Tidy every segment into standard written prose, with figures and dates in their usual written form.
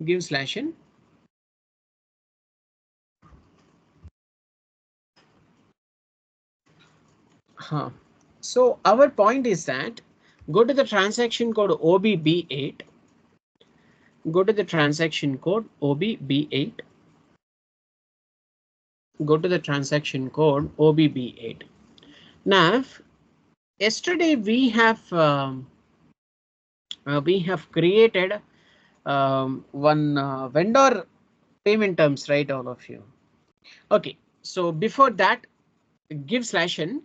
Give slash n. So our point is that go to the transaction code OBB8. Go to the transaction code OBB8. Go to the transaction code OBB8. Now, yesterday we have created one vendor payment terms, right? All of you. Okay. So before that, give slash n.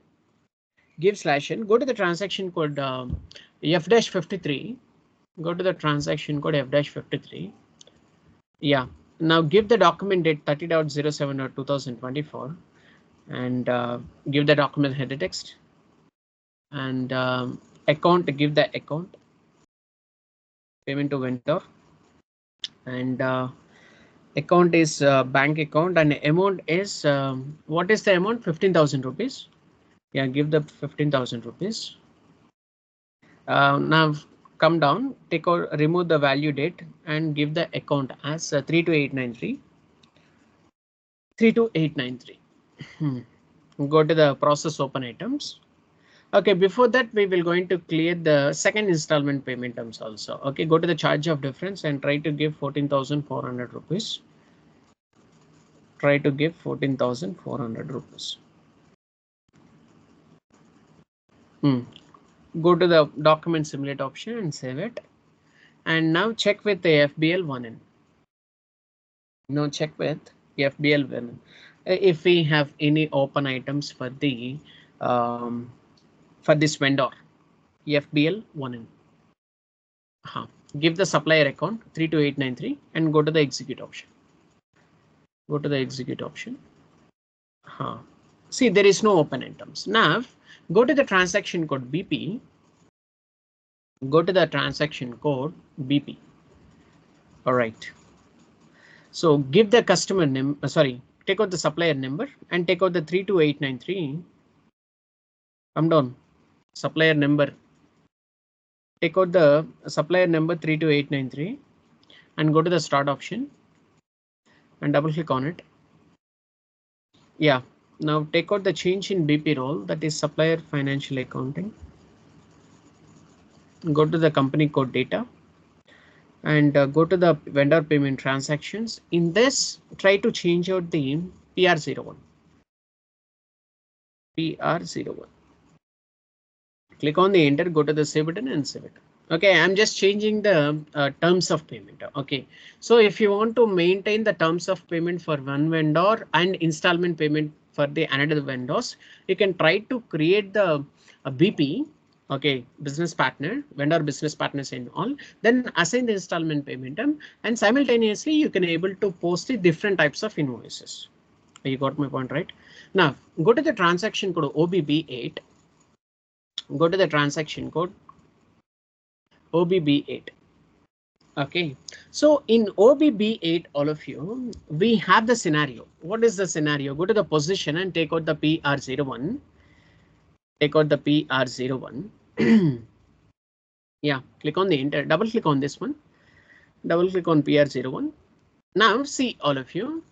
Give slash n. Go to the transaction code F-53. Go to the transaction code F-53. Yeah. Now give the document date 30.07/2024 and give the document header text and account. Give the account payment to vendor and account is bank account and amount is what is the amount? 15,000 rupees. Yeah, give the 15,000 rupees. Now come down, take out, remove the value date and give the account as 32893. 32893. Go to the process open items. Okay, before that we will going to clear the second installment payment terms also. Okay, go to the charge of difference and try to give 14,400 rupees. Try to give 14,400 rupees. Go to the document simulate option and save it. And now check with the FBL1N. Now check with FBL1N. If we have any open items for the for this vendor, FBL1N. Give the supplier account 32893 and go to the execute option. Go to the execute option. See, there is no open items. Now go to the transaction code BP. Go to the transaction code BP. All right. So give the customer name. Sorry, take out the supplier number and take out the 32893. Come down. Supplier number. Take out the supplier number 32893 and go to the start option and double click on it. Yeah. Now take out the change in BP role, that is supplier financial accounting. Go to the company code data and go to the vendor payment transactions. In this, try to change out the PR01. PR01. Click on the enter, go to the save button and save it. Okay, I'm just changing the terms of payment. Okay, so if you want to maintain the terms of payment for one vendor and installment payment for the another vendors, you can try to create the BP. Okay, business partner, vendor business partners and all, then assign the installment payment term and simultaneously you can able to post the different types of invoices. You got my point, right? Now go to the transaction code OBB8. Go to the transaction code OBB8. Okay, so in OBB8, all of you, we have the scenario. What is the scenario? Go to the position and take out the PR01. Take out the PR01. Yeah, click on the enter. Double click on this one. Double click on PR01. Now see, all of you,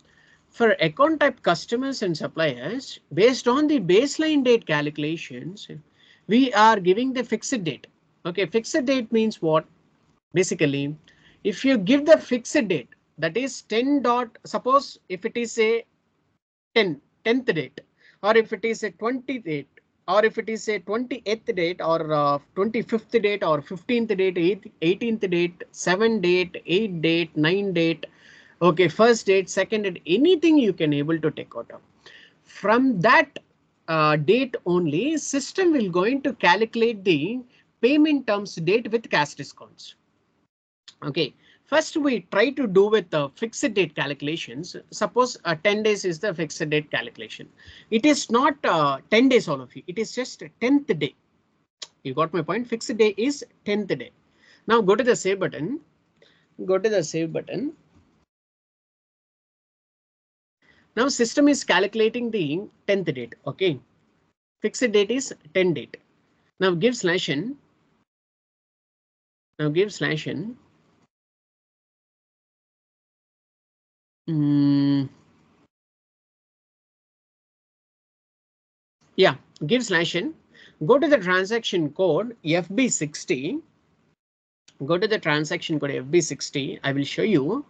for account type customers and suppliers, based on the baseline date calculations, we are giving the fixed date. Okay, fixed date means what? Basically, if you give the fixed date, that is 10 dot, suppose if it is a 10th date, or if it is a 20th date, or if it is a 28th date, or 25th date, or 15th date, 18th date, 7th date, 8th date, 9th date. Okay, first date, second date, anything you can able to take out of. From that date only, system will going to calculate the payment terms date with cash discounts. Okay, first we try to do with the fixed date calculations. Suppose 10 days is the fixed date calculation. It is not 10 days, all of you. It is just 10th day. You got my point. Fixed day is 10th day. Now go to the save button. Go to the save button. Now system is calculating the 10th date. Okay, fixed date is 10 date. Now give slash n. Now give slash n. Yeah, give /n. Go to the transaction code FB60. Go to the transaction code FB60. I will show you.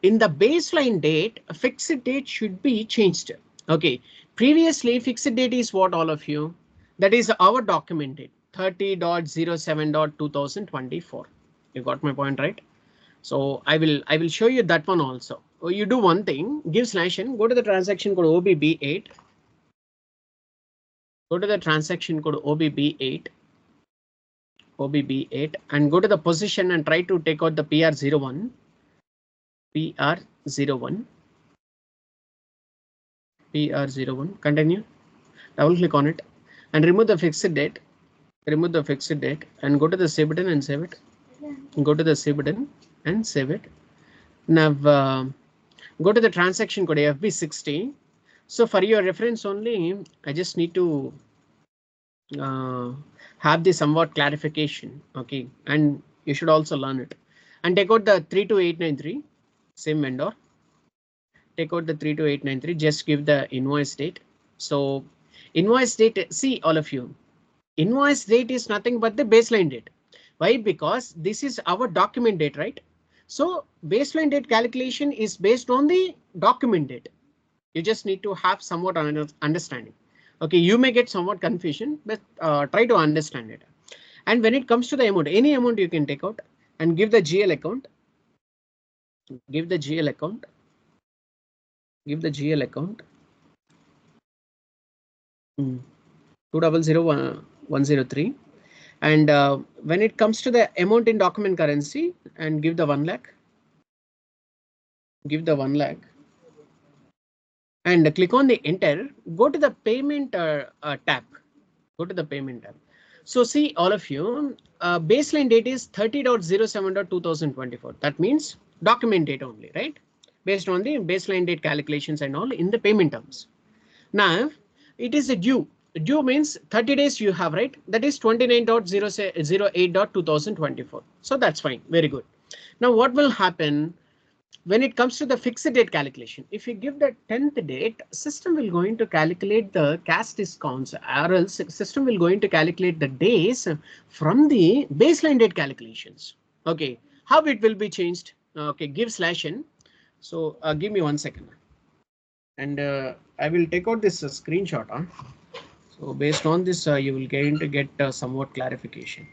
In the baseline date, a fixed date should be changed. Okay, previously fixed date is what, all of you? That is our document date 30.07.2024. You got my point, right? So I will show you that one also. You do one thing, give /n, go to the transaction code OBB8. Go to the transaction code OBB8 and go to the position and try to take out the PR01. PR01. Continue. Double click on it and remove the fixed date. Remove the fixed date and go to the save button and save it. Go to the save button and save it. Now go to the transaction code FB60. So for your reference only, I just need to have the somewhat clarification. Okay, and you should also learn it. And take out the 32893, same vendor. Take out the 32893, just give the invoice date. So invoice date, see all of you, invoice date is nothing but the baseline date. Why? Because this is our document date, right? So baseline date calculation is based on the document date. You just need to have somewhat understanding. Okay, you may get somewhat confusion, but try to understand it. And when it comes to the amount, any amount you can take out and give the GL account. Give the GL account. Give the GL account. 2000103. And when it comes to the amount in document currency, and give the 1 lakh. Give the 1 lakh. And click on the enter. Go to the payment tab. Go to the payment tab. So see all of you, baseline date is 30.07.2024. That means document date only, right? Based on the baseline date calculations and all in the payment terms. Now it is a due. Due means 30 days you have, right? That is 29.08.2024. So that's fine. Very good. Now what will happen? When it comes to the fixed date calculation, if you give the 10th date, system will going to calculate the cash discounts, or else system will going to calculate the days from the baseline date calculations. Okay, how it will be changed? Okay, give /n. So give me 1 second, and I will take out this screenshot. So based on this, you will going to get somewhat clarification.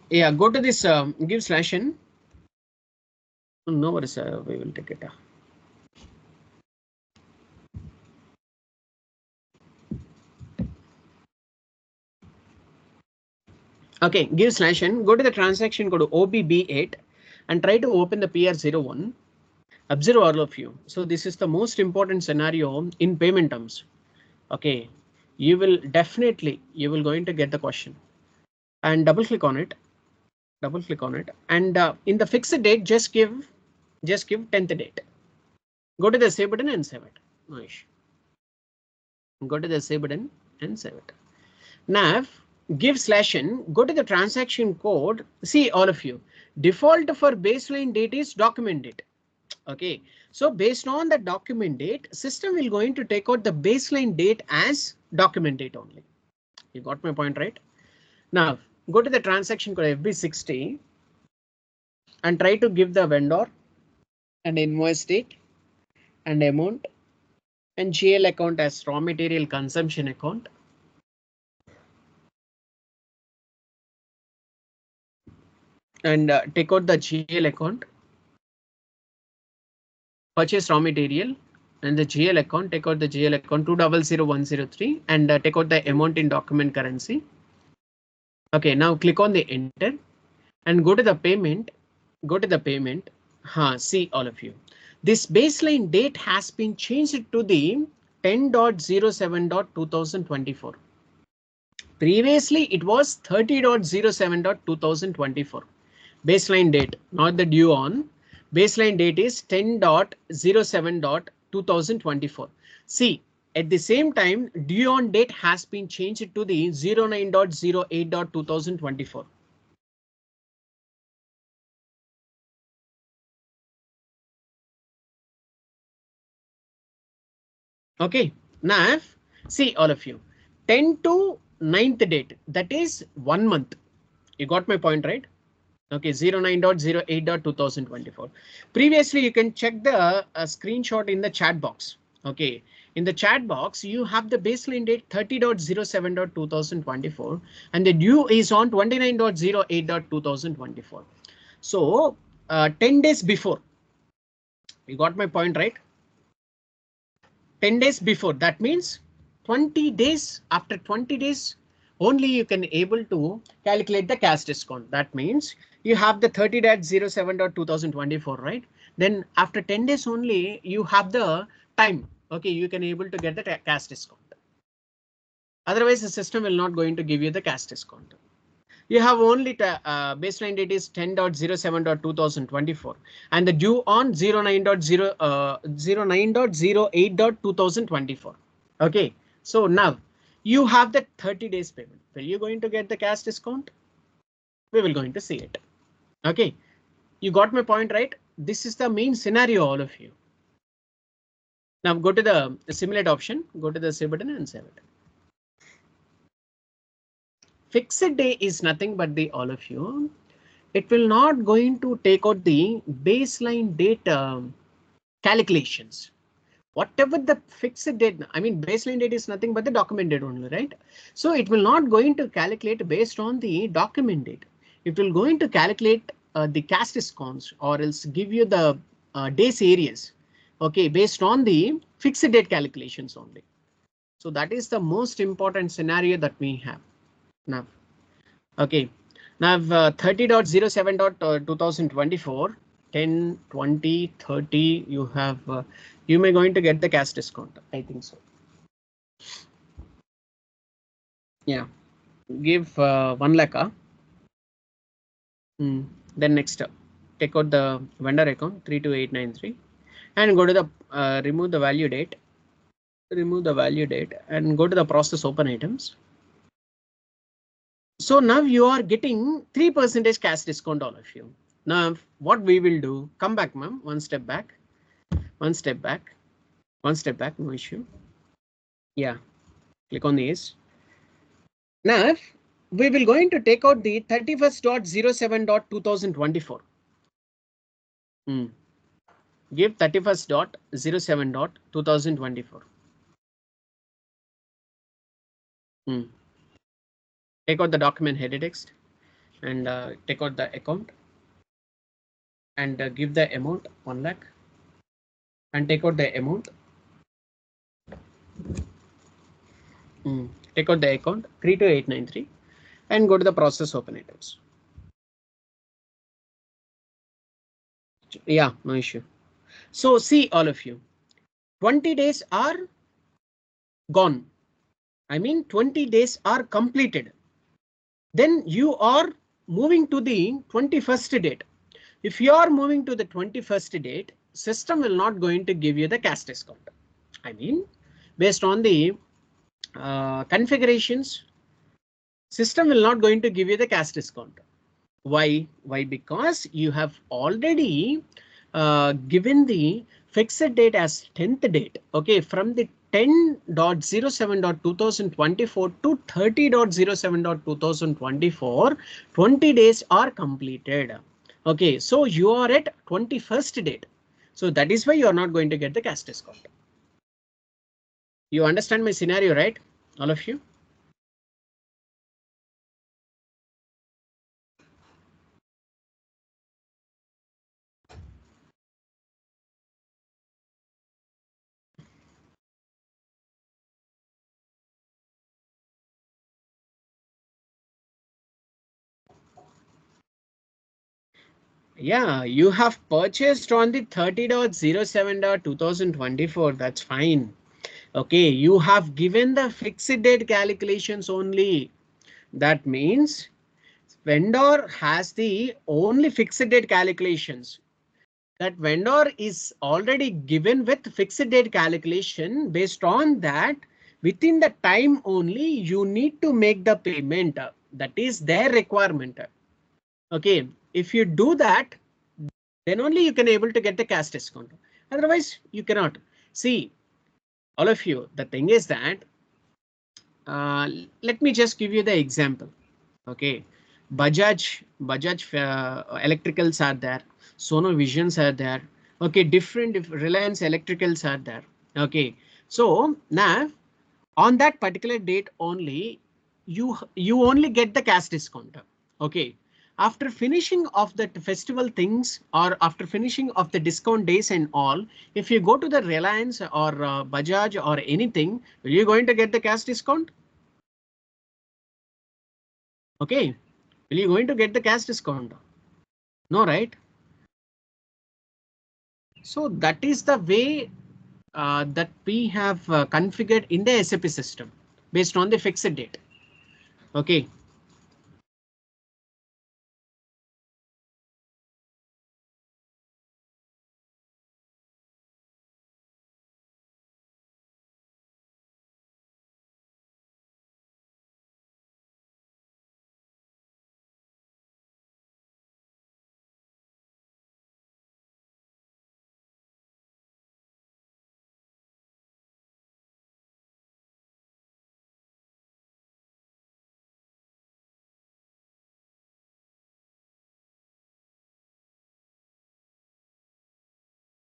Yeah, go to this, give /n. No worries, we will take it. Okay, give /n, go to the transaction code OBB8 and try to open the PR01. Observe all of you. So this is the most important scenario in payment terms. Okay, you will definitely, you will going to get the question and double click on it. Double click on it and in the fixed date, just give 10th date. Go to the save button and save it. Nice. Go to the save button and save it. Now give /n, go to the transaction code. See all of you, default for baseline date is document date. Okay, so based on the document date, system will going to take out the baseline date as document date only. You got my point, right? Now go to the transaction code FB60 and try to give the vendor and invoice date and amount and GL account as raw material consumption account. And take out the GL account, purchase raw material, and the GL account, take out the GL account 2000103 and take out the amount in document currency. Okay, now click on the enter and go to the payment. Go to the payment. See all of you. This baseline date has been changed to the 10.07.2024. Previously it was 30.07.2024. Baseline date, not the due on. Baseline date is 10.07.2024. See, At the same time, due on date has been changed to the 09.08.2024. Okay, now see all of you, 10 to 9th date, that is 1 month. You got my point, right? Okay, 09.08.2024. Previously, you can check the screenshot in the chat box. Okay, in the chat box, you have the baseline date 30.07.2024 and the due is on 29.08.2024. So 10 days before, you got my point, right? 10 days before, that means 20 days, after 20 days only you can able to calculate the cash discount. That means you have the 30.07.2024, right? Then after 10 days only you have the time. Okay, you can able to get the cash discount. Otherwise the system will not going to give you the cash discount. You have only baseline date is 10.07.2024 and the due on 09.08.2024. Okay, so now you have the 30 days payment. Will you going to get the cash discount? We will going to see it. Okay, you got my point, right? This is the main scenario, all of you. Now go to the simulate option, go to the save button and save it. Fixed day is nothing but the all of you. It will not going to take out the baseline data calculations. Whatever the fixed date, I mean baseline date is nothing but the document date only, right? So it will not going to calculate based on the document date. It will going to calculate the cash discounts or else give you the days areas. Okay, based on the fixed date calculations only. So that is the most important scenario that we have now. Okay, now 30.07.2024, 10, 20, 30, you have you may going to get the cash discount. I think so. Yeah, give 1 lakh. Then next take out the vendor account 32893 and go to the remove the value date. Remove the value date and go to the process open items. So now you are getting 3% cash discount, all of you. Now what we will do, come back, ma'am, one step back, one step back, one step back, no issue. Yeah, click on this. Now we will going to take out the 31st.07.2024. Give 31st.07.2024. Take out the document header text and take out the account and give the amount 1 lakh and take out the amount. Take out the account 32893 and go to the process open items. Yeah, no issue. So see all of you, 20 days are gone. I mean 20 days are completed. Then you are moving to the 21st date. If you are moving to the 21st date, system will not going to give you the cash discount. I mean, based on the configurations, system will not going to give you the cash discount. Why? Why? Because you have already given the fixed date as 10th date. Okay, from the 10.07.2024 to 30.07.2024, 20 days are completed. Okay, so you are at 21st date. So that is why you are not going to get the cash discount. You understand my scenario, right? All of you? Yeah, you have purchased on the 30.07.2024. That's fine. Okay, you have given the fixed date calculations only. That means vendor has the only fixed date calculations. That vendor is already given with fixed date calculation. Based on that, within the time only you need to make the payment. That is their requirement. Okay, if you do that, then only you can able to get the cash discount. Otherwise, you cannot. See, all of you, the thing is that let me just give you the example. Okay, Bajaj electricals are there, Sono Visions are there. Okay, different Reliance electricals are there. Okay, so now on that particular date only, you only get the cash discount. Okay, after finishing of the festival things or after finishing of the discount days and all, if you go to the Reliance or Bajaj or anything, are you going to get the cash discount? Okay, will you going to get the cash discount? No, right? So that is the way that we have configured in the SAP system based on the fixed date. Okay.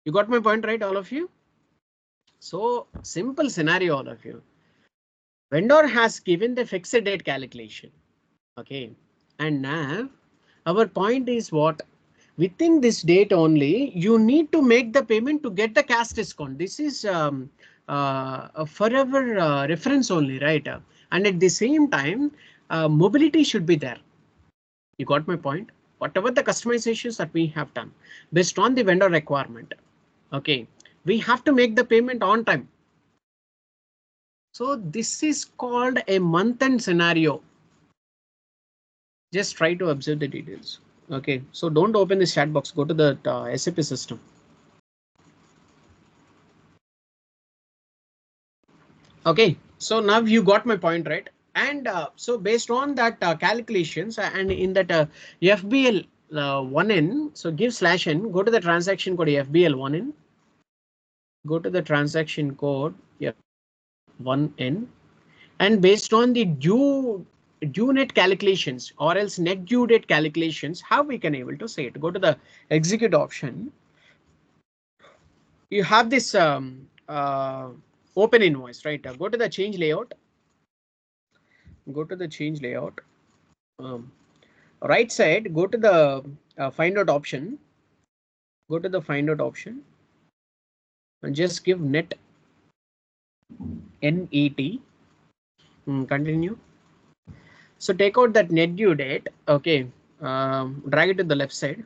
You got my point, right, all of you? So simple scenario, all of you. Vendor has given the fixed date calculation. Okay. And now our point is what? Within this date only, you need to make the payment to get the cash discount. This is a forever reference only, right? And at the same time, mobility should be there. You got my point? Whatever the customizations that we have done based on the vendor requirement. Okay, we have to make the payment on time. So this is called a month-end scenario. Just try to observe the details. Okay, so don't open this chat box. Go to the SAP system. Okay, so now you got my point, right? And so based on that calculations and in that FBL 1N, so give /n, go to the transaction code FBL 1N, go to the transaction code 1N, and based on the due net calculations or else net due date calculations, how we can able to say it? Go to the execute option. You have this open invoice, right? Go to the change layout. Go to the change layout. Right side, go to the find out option. Go to the find out option and just give net NET. Continue. So take out that net due date. Okay, drag it to the left side.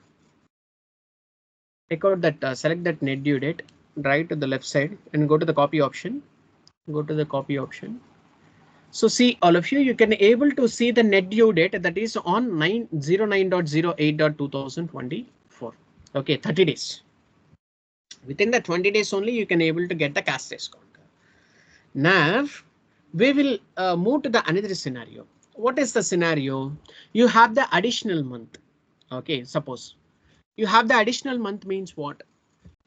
Take out that select that net due date, drag it to the left side and go to the copy option. Go to the copy option. So see all of you, you can able to see the net due date that is on 909.08.2024. Okay, 30 days. Within the 20 days only you can able to get the cash discount. Now we will move to the another scenario. What is the scenario? You have the additional month. Okay, suppose you have the additional month means what?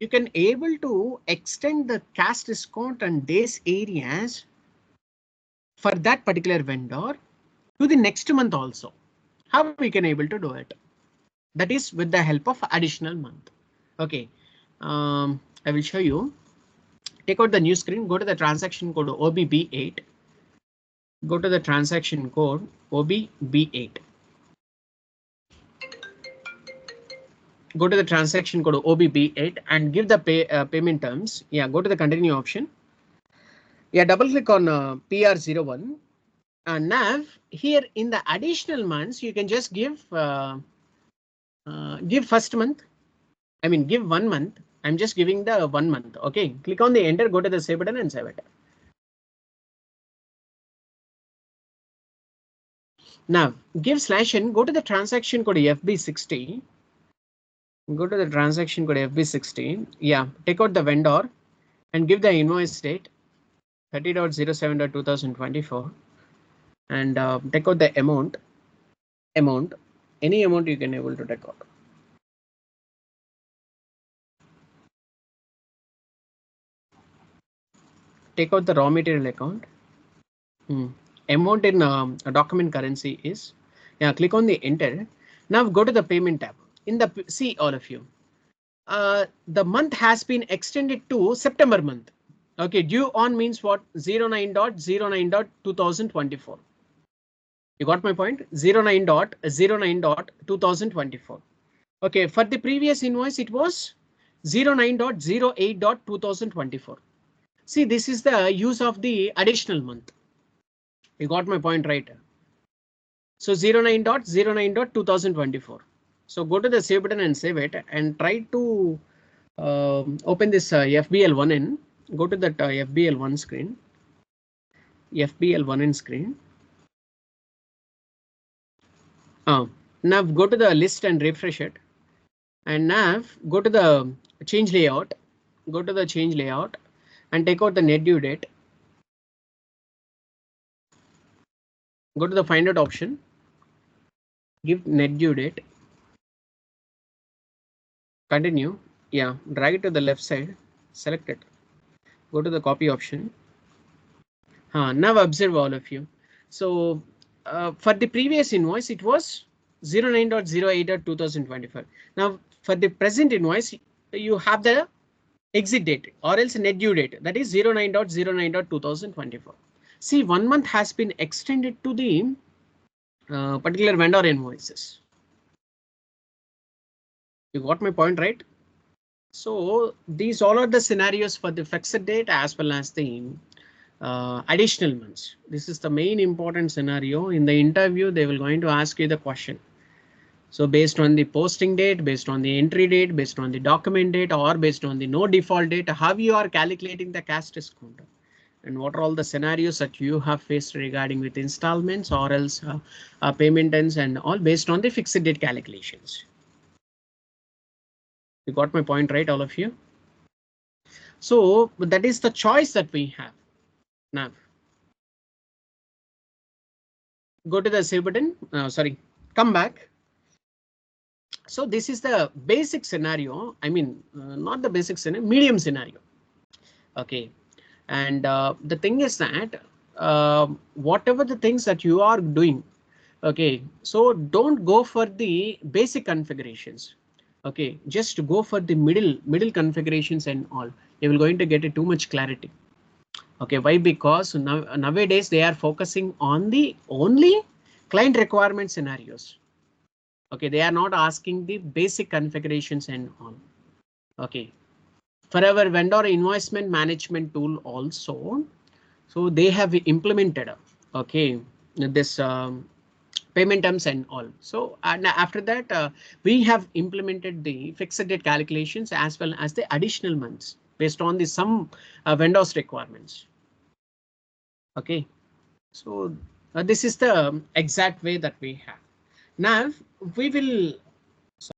You can able to extend the cash discount and days areas for that particular vendor to the next month also. How we can able to do it? That is with the help of additional month. Okay, I will show you. Take out the new screen, go to the transaction code OBB8. Go to the transaction code OBB8. Go to the transaction code OBB8 and give the payment terms. Yeah, go to the continue option. Yeah, double click on PR01. And now here in the additional months, you can just give first month. I mean, give 1 month. I'm just giving the 1 month. Okay, click on the enter, go to the save button and save it. Now give /n, go to the transaction code FB60. Go to the transaction code FB16. Yeah, take out the vendor and give the invoice date 30.07.2024 and take out the amount. Any amount you can able to take out. Take out the raw material account. Amount in a document currency is, yeah, click on the enter. Now go to the payment tab. In the see all of you. The month has been extended to September month. Okay, due on means what? 09.09.2024. You got my point? 09.09.2024. Okay, for the previous invoice it was 09.08.2024. See, this is the use of the additional month. You got my point, right? So 09.09.2024. So go to the save button and save it and try to open this FBL1 in. Go to that FBL1 screen. FBL1 in screen. Now go to the list and refresh it. And now go to the change layout. Go to the change layout and take out the net due date. Go to the find out option. Give net due date. Continue. Yeah, drag it to the left side. Select it. Go to the copy option. Now observe all of you. So for the previous invoice, it was 09.08.2025. Now for the present invoice, you have the exit date or else net due date, that is 09.09.2024. See, 1 month has been extended to the particular vendor invoices. You got my point, right? So these all are the scenarios for the fixed date as well as the additional months. This is the main important scenario. In the interview, they will going to ask you the question. So based on the posting date, based on the entry date, based on the document date, or based on the no default date, how you are calculating the cash discount, and what are all the scenarios that you have faced regarding with installments or else payment terms and all based on the fixed date calculations. You got my point, right, all of you? So that is the choice that we have. Now go to the save button. Sorry, come back. So this is the basic scenario. I mean, not the basic scenario, medium scenario. Okay, and the thing is that whatever the things that you are doing, okay, so don't go for the basic configurations. Okay, just go for the middle configurations and all. You will going to get too much clarity. Okay, why? Because nowadays they are focusing on the only client requirement scenarios. Okay, they are not asking the basic configurations and all. Okay, for our vendor invoicement management tool also, so they have implemented okay this payment terms and all. So and after that we have implemented the fixed date calculations as well as the additional months based on the some vendors requirements. Okay, so this is the exact way that we have. Now we will